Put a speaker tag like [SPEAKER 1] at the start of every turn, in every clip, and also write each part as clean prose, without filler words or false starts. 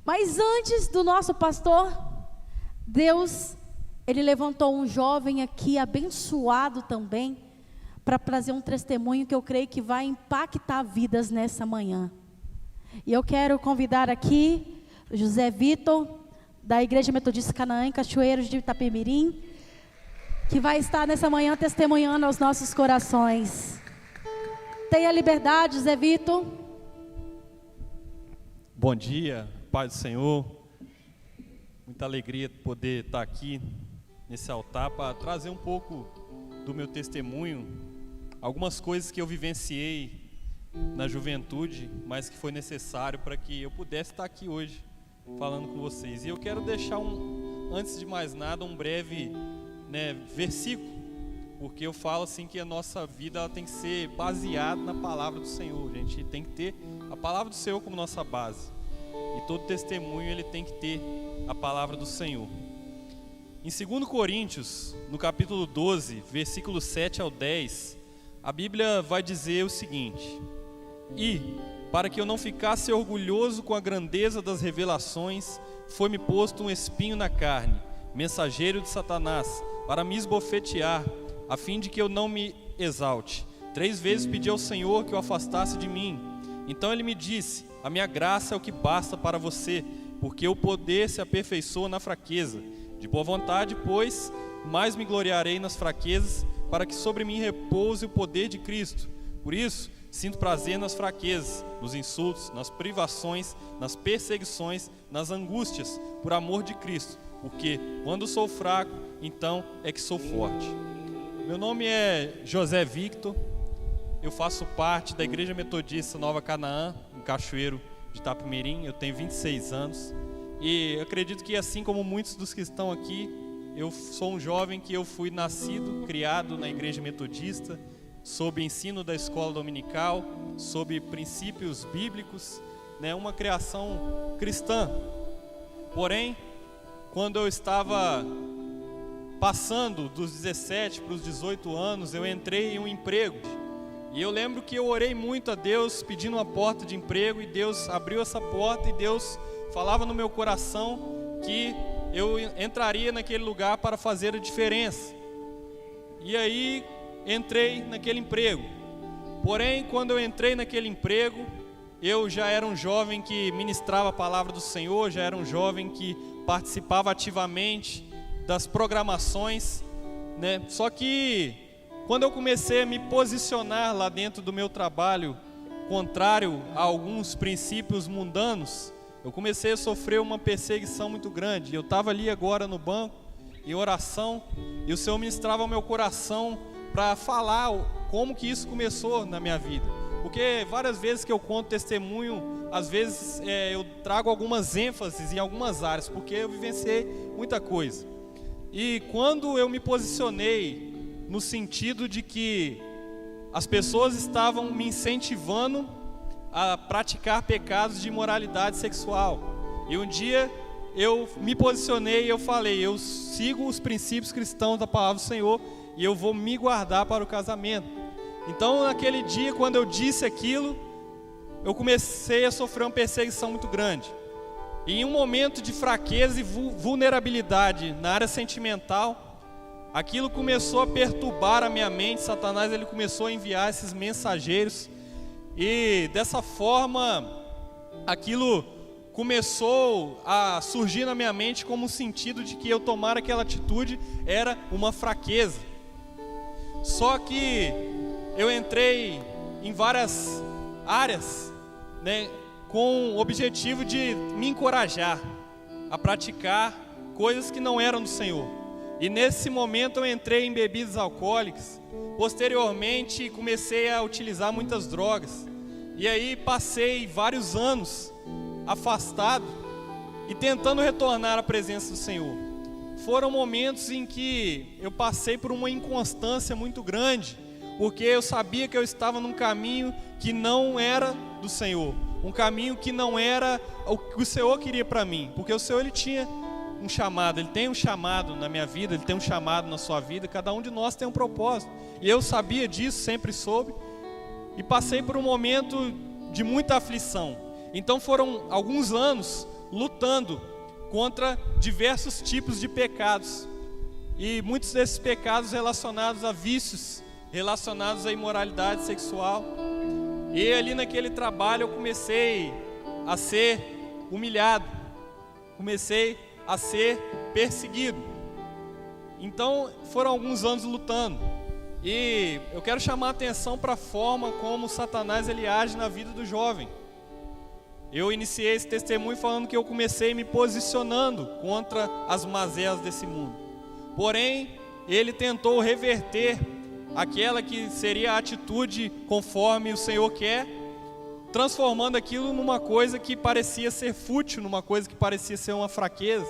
[SPEAKER 1] Mas antes do nosso pastor, Deus, Ele levantou um jovem aqui abençoado também, para trazer um testemunho que eu creio que vai impactar vidas nessa manhã. E eu quero convidar aqui José Vitor, da Igreja Metodista Canaã, em Cachoeiros de Itapemirim, que vai estar nessa manhã testemunhando aos nossos corações. Tenha liberdade, José Vitor.
[SPEAKER 2] Bom dia, Pai do Senhor. Muita alegria poder estar aqui nesse altar para trazer um pouco do meu testemunho, algumas coisas que eu vivenciei na juventude, mas que foi necessário para que eu pudesse estar aqui hoje falando com vocês. E eu quero deixar antes de mais nada, um breve versículo, porque eu falo assim que a nossa vida ela tem que ser baseada na palavra do Senhor. A gente tem que ter a palavra do Senhor como nossa base, e todo testemunho ele tem que ter a palavra do Senhor. Em 2 Coríntios, no capítulo 12, versículo 7 ao 10, a Bíblia vai dizer o seguinte: e, para que eu não ficasse orgulhoso com a grandeza das revelações, foi-me posto um espinho na carne, mensageiro de Satanás, para me esbofetear, a fim de que eu não me exalte. 3 vezes pedi ao Senhor que o afastasse de mim. Então ele me disse: a minha graça é o que basta para você, porque o poder se aperfeiçoa na fraqueza. De boa vontade, pois, mais me gloriarei nas fraquezas, para que sobre mim repouse o poder de Cristo. Por isso, sinto prazer nas fraquezas, nos insultos, nas privações, nas perseguições, nas angústias, por amor de Cristo, porque quando sou fraco, então é que sou forte. Meu nome é José Victor, eu faço parte da Igreja Metodista Nova Canaã, em Cachoeiro de Itapemirim. Eu tenho 26 anos e acredito que, assim como muitos dos que estão aqui, eu sou um jovem que eu fui nascido, criado na Igreja Metodista, sob ensino da escola dominical, sob princípios bíblicos, uma criação cristã. Porém, quando eu estava passando dos 17 para os 18 anos, eu entrei em um emprego. E eu lembro que eu orei muito a Deus pedindo uma porta de emprego, e Deus abriu essa porta, e Deus falava no meu coração que eu entraria naquele lugar para fazer a diferença. E aí entrei naquele emprego. Porém, quando eu entrei naquele emprego, eu já era um jovem que ministrava a palavra do Senhor, já era um jovem que participava ativamente das programações, Só que quando eu comecei a me posicionar lá dentro do meu trabalho, contrário a alguns princípios mundanos, eu comecei a sofrer uma perseguição muito grande. Eu estava ali agora no banco, em oração, e o Senhor ministrava ao meu coração para falar como que isso começou na minha vida. Porque várias vezes que eu conto testemunho, às vezes eu trago algumas ênfases em algumas áreas, porque eu vivenciei muita coisa. E quando eu me posicionei no sentido de que as pessoas estavam me incentivando a praticar pecados de imoralidade sexual, e um dia eu me posicionei e eu falei: eu sigo os princípios cristãos da palavra do Senhor e eu vou me guardar para o casamento. Então, naquele dia, quando eu disse aquilo, eu comecei a sofrer uma perseguição muito grande. E em um momento de fraqueza e vulnerabilidade na área sentimental, aquilo começou a perturbar a minha mente. Satanás ele começou a enviar esses mensageiros, e dessa forma aquilo começou a surgir na minha mente como um sentido de que eu tomar aquela atitude era uma fraqueza. Só que eu entrei em várias áreas, com o objetivo de me encorajar a praticar coisas que não eram do Senhor. E nesse momento eu entrei em bebidas alcoólicas. Posteriormente comecei a utilizar muitas drogas. E aí passei vários anos afastado e tentando retornar à presença do Senhor. Foram momentos em que eu passei por uma inconstância muito grande, porque eu sabia que eu estava num caminho que não era do Senhor, um caminho que não era o que o Senhor queria para mim, porque o Senhor ele tinha um chamado, ele tem um chamado na minha vida, ele tem um chamado na sua vida, cada um de nós tem um propósito, e eu sabia disso, sempre soube, e passei por um momento de muita aflição. Então foram alguns anos lutando contra diversos tipos de pecados. E muitos desses pecados relacionados a vícios, relacionados à imoralidade sexual. E ali naquele trabalho eu comecei a ser humilhado, comecei a ser perseguido. Então foram alguns anos lutando. E eu quero chamar a atenção para a forma como Satanás ele age na vida do jovem. Eu iniciei esse testemunho falando que eu comecei me posicionando contra as mazelas desse mundo. Porém, ele tentou reverter aquela que seria a atitude conforme o Senhor quer, transformando aquilo numa coisa que parecia ser fútil, numa coisa que parecia ser uma fraqueza.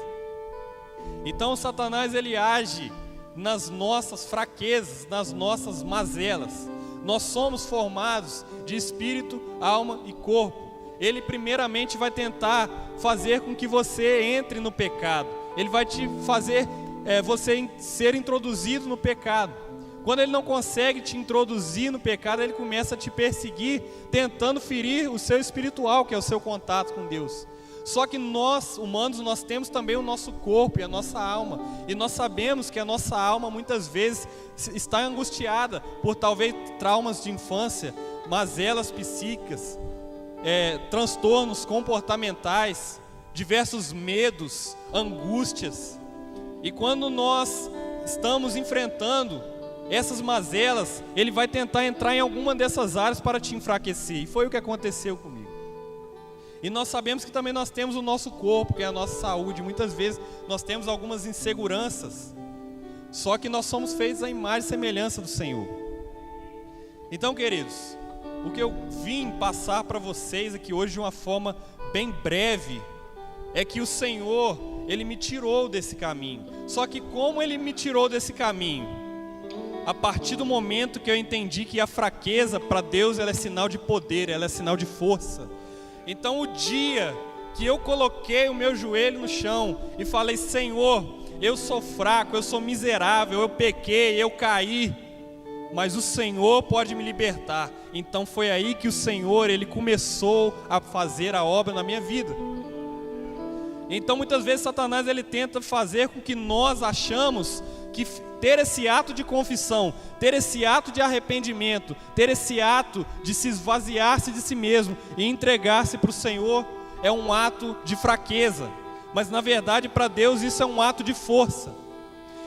[SPEAKER 2] Então Satanás ele age nas nossas fraquezas, nas nossas mazelas. Nós somos formados de espírito, alma e corpo. Ele primeiramente vai tentar fazer com que você entre no pecado. Ele vai te fazer você ser introduzido no pecado. Quando ele não consegue te introduzir no pecado, ele começa a te perseguir, tentando ferir o seu espiritual, que é o seu contato com Deus. Só que nós, humanos, nós temos também o nosso corpo e a nossa alma. E nós sabemos que a nossa alma muitas vezes está angustiada por talvez traumas de infância, mazelas psíquicas, transtornos comportamentais, diversos medos, angústias. E quando nós estamos enfrentando essas mazelas, ele vai tentar entrar em alguma dessas áreas para te enfraquecer. E foi o que aconteceu comigo. E nós sabemos que também nós temos o nosso corpo, que é a nossa saúde. Muitas vezes nós temos algumas inseguranças. Só que nós somos feitos à imagem e semelhança do Senhor. Então, queridos, o que eu vim passar para vocês aqui hoje de uma forma bem breve é que o Senhor, Ele me tirou desse caminho. Só que como Ele me tirou desse caminho? A partir do momento que eu entendi que a fraqueza para Deus ela é sinal de poder, ela é sinal de força. Então o dia que eu coloquei o meu joelho no chão e falei: Senhor, eu sou fraco, eu sou miserável, eu pequei, eu caí, mas o Senhor pode me libertar. Então foi aí que o Senhor, Ele começou a fazer a obra na minha vida. Então muitas vezes Satanás ele tenta fazer com que nós achamos que ter esse ato de confissão, ter esse ato de arrependimento, ter esse ato de se esvaziar-se de si mesmo e entregar-se para o Senhor é um ato de fraqueza. Mas na verdade para Deus isso é um ato de força.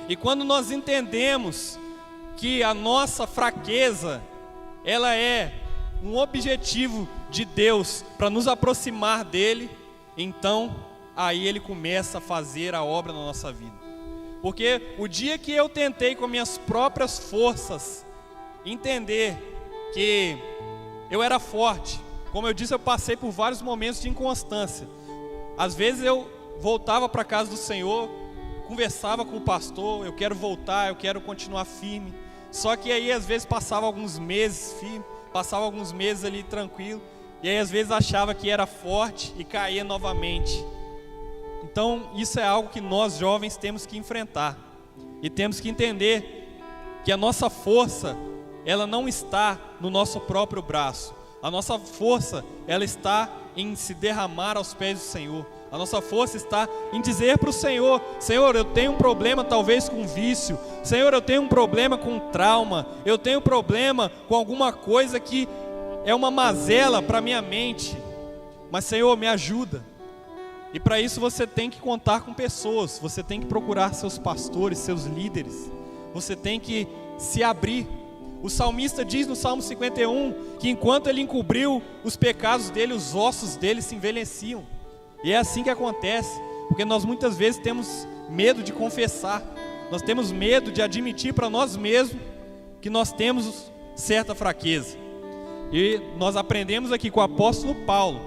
[SPEAKER 2] E quando nós entendemos que a nossa fraqueza ela é um objetivo de Deus para nos aproximar dEle, então aí Ele começa a fazer a obra na nossa vida. Porque o dia que eu tentei com minhas próprias forças entender que eu era forte, como eu disse, eu passei por vários momentos de inconstância. Às vezes eu voltava para a casa do Senhor, conversava com o pastor: eu quero voltar, eu quero continuar firme. Só que aí às vezes passava alguns meses firme, passava alguns meses ali tranquilo, e aí às vezes achava que era forte e caía novamente. Então isso é algo que nós jovens temos que enfrentar. E temos que entender que a nossa força, ela não está no nosso próprio braço. A nossa força, ela está em se derramar aos pés do Senhor. A nossa força está em dizer para o Senhor: Senhor, eu tenho um problema talvez com vício. Senhor, eu tenho um problema com trauma. Eu tenho um problema com alguma coisa que é uma mazela para a minha mente. Mas Senhor, me ajuda. E para isso você tem que contar com pessoas. Você tem que procurar seus pastores, seus líderes. Você tem que se abrir. O salmista diz no Salmo 51 que enquanto ele encobriu os pecados dele, os ossos dele se envelheciam. E é assim que acontece, porque nós muitas vezes temos medo de confessar. Nós temos medo de admitir para nós mesmos que nós temos certa fraqueza. E nós aprendemos aqui com o apóstolo Paulo,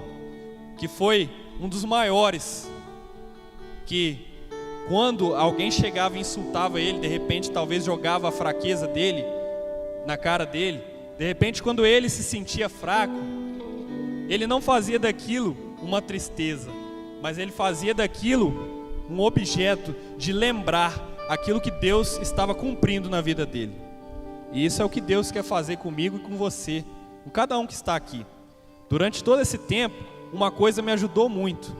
[SPEAKER 2] que foi um dos maiores, que quando alguém chegava e insultava ele, de repente talvez jogava a fraqueza dele na cara dele, de repente quando ele se sentia fraco, ele não fazia daquilo uma tristeza, mas ele fazia daquilo um objeto de lembrar aquilo que Deus estava cumprindo na vida dele. E isso é o que Deus quer fazer comigo e com você, com cada um que está aqui. Durante todo esse tempo, uma coisa me ajudou muito.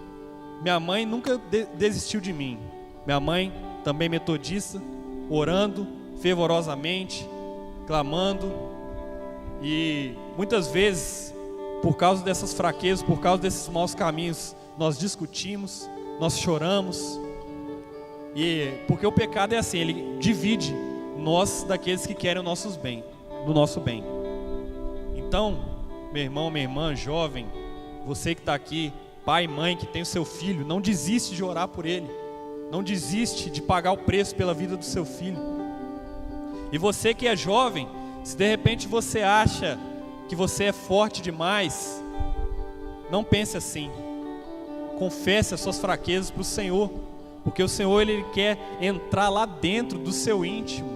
[SPEAKER 2] Minha mãe nunca desistiu de mim. Minha mãe, também metodista, orando fervorosamente, clamando. E muitas vezes, por causa dessas fraquezas, por causa desses maus caminhos, nós discutimos, nós choramos. E porque o pecado é assim, ele divide nós daqueles que querem o nosso bem. Então, meu irmão, minha irmã, jovem, você que está aqui, pai, mãe, que tem o seu filho, não desiste de orar por ele. Não desiste de pagar o preço pela vida do seu filho. E você que é jovem, se de repente você acha que você é forte demais, não pense assim. Confesse as suas fraquezas para o Senhor, porque o Senhor ele quer entrar lá dentro do seu íntimo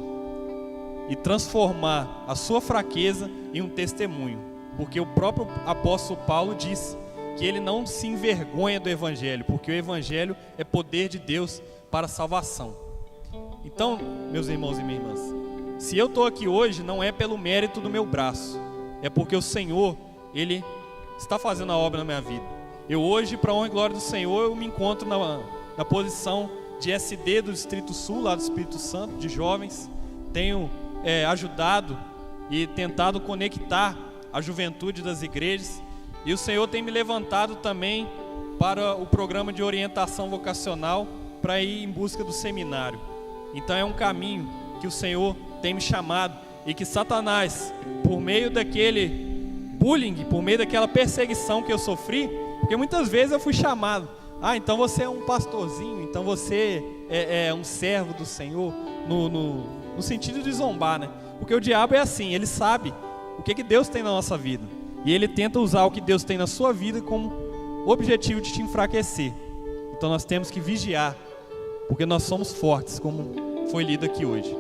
[SPEAKER 2] e transformar a sua fraqueza em um testemunho. Porque o próprio apóstolo Paulo disse que ele não se envergonha do Evangelho, porque o Evangelho é poder de Deus para a salvação. Então, meus irmãos e minhas irmãs, se eu estou aqui hoje, não é pelo mérito do meu braço, é porque o Senhor, Ele está fazendo a obra na minha vida. Eu hoje, para a honra e glória do Senhor, eu me encontro na posição de SD do Distrito Sul, lá do Espírito Santo, de jovens. Tenho ajudado e tentado conectar a juventude das igrejas. E o Senhor tem me levantado também para o programa de orientação vocacional, para ir em busca do seminário. Então é um caminho que o Senhor tem me chamado, e que Satanás, por meio daquele bullying, por meio daquela perseguição que eu sofri, porque muitas vezes eu fui chamado, então você é um pastorzinho, então você é um servo do Senhor, no sentido de zombar, né? Porque o diabo é assim, ele sabe o que Deus tem na nossa vida, e ele tenta usar o que Deus tem na sua vida como objetivo de te enfraquecer. Então nós temos que vigiar, porque nós somos fortes, como foi lido aqui hoje.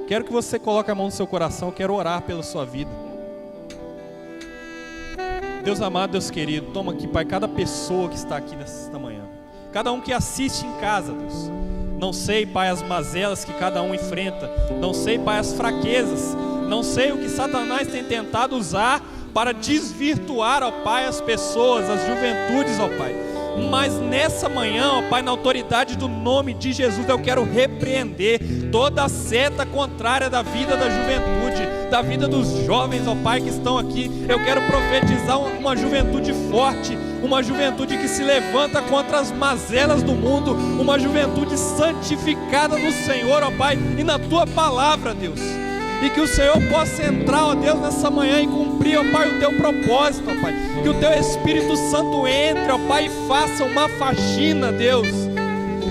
[SPEAKER 2] Quero que você coloque a mão no seu coração, quero orar pela sua vida. Deus amado, Deus querido, toma aqui, Pai, cada pessoa que está aqui nesta manhã, cada um que assiste em casa, Deus. Não sei, Pai, as mazelas que cada um enfrenta, não sei, Pai, as fraquezas, não sei o que Satanás tem tentado usar para desvirtuar, ó Pai, as pessoas, as juventudes, ó Pai. Mas nessa manhã, ó Pai, na autoridade do nome de Jesus, eu quero repreender toda a seta contrária da vida da juventude, da vida dos jovens, ó Pai, que estão aqui. Eu quero profetizar uma juventude forte, uma juventude que se levanta contra as mazelas do mundo, uma juventude santificada no Senhor, ó Pai, e na Tua palavra, Deus. E que o Senhor possa entrar, ó Deus, nessa manhã e cumprir, ó Pai, o Teu propósito, ó Pai. Que o Teu Espírito Santo entre, ó Pai, e faça uma faxina, Deus.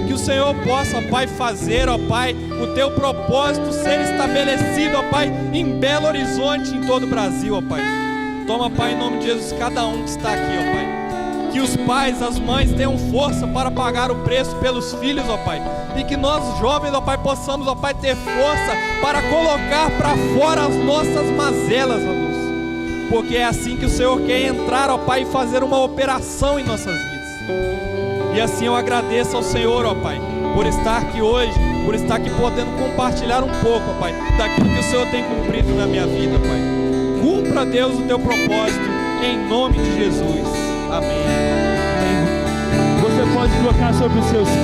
[SPEAKER 2] Que o Senhor possa, ó Pai, fazer, ó Pai, o Teu propósito ser estabelecido, ó Pai, em Belo Horizonte, em todo o Brasil, ó Pai. Toma, Pai, em nome de Jesus, cada um que está aqui, ó Pai. Que os pais, as mães tenham força para pagar o preço pelos filhos, ó Pai. E que nós jovens, ó Pai, possamos, ó Pai, ter força para colocar para fora as nossas mazelas, ó Deus. Porque é assim que o Senhor quer entrar, ó Pai, e fazer uma operação em nossas vidas. E assim eu agradeço ao Senhor, ó Pai, por estar aqui hoje, por estar aqui podendo compartilhar um pouco, ó Pai, daquilo que o Senhor tem cumprido na minha vida, Pai. Cumpra, Deus, o Teu propósito, em nome de Jesus. Amém.
[SPEAKER 3] Você pode colocar sobre os seus pés.